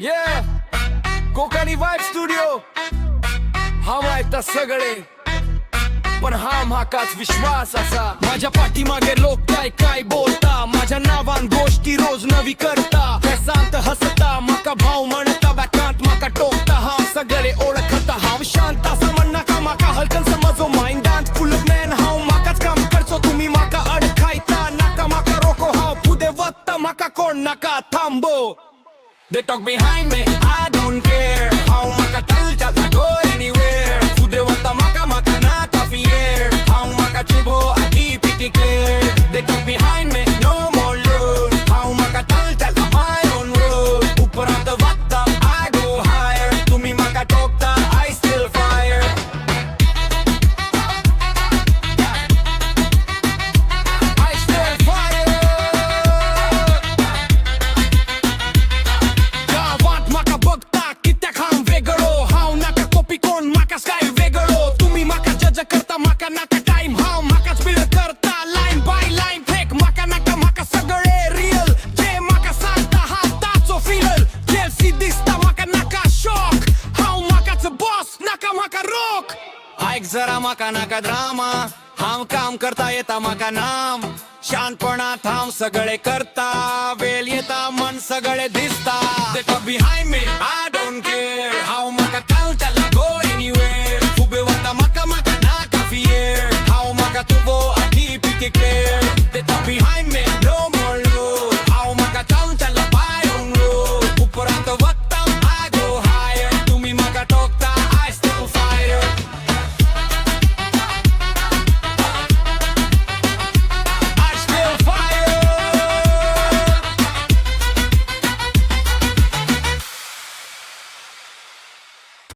Yeah, Konkani vibe studio हा माहित सगळे पण हा महाकाच विश्वास असा माझ्या पाठीमागे लोक काय काय बोलता माझ्या नावान गोष्टी रोज नवी करता शांत हसता माका भाऊ म्हणता बॅकांत माका टोकता हा सगळे ओळखता हा शांत असा म्हणा का माका हलकन समजो माइंडांत फुल मॅन हा माकाच काम करचो तुम्ही माका अडखायता नाका माका रोको हा पुढे वत्ता माका कोण नाका थांबो. They talk behind me, I don't care. How maka talcha I go anywhere. Fude wanta maka nata fear. How maka chibo I keep it clear. They talk behind me, no more load. How maka talcha my own road. Uparanta vatta I go higher. Tumi maka tokta I still fire. I still fire. माका बघता कित्याक हांव वेगळो हांव नाका copy कोण माका style वेगळो तुम्ही माका जज करता माका नाका टाइम हांव माकाच बिल्ड करता लाईन बाय लाईन फेक माका नाका माका सगळे रियल जे माका सांगता हा ताचो फिरल जेलसी दिसता माका नाका शॉक हांव माकाच बॉस नाका माका रोक ऐक जरा माका नाका ड्रामा हांव काम करता येता माका नाम शांतपणात हांव सगळे करता वेळ येता मन सगळे दिसता. They talk behind me, I don't care how much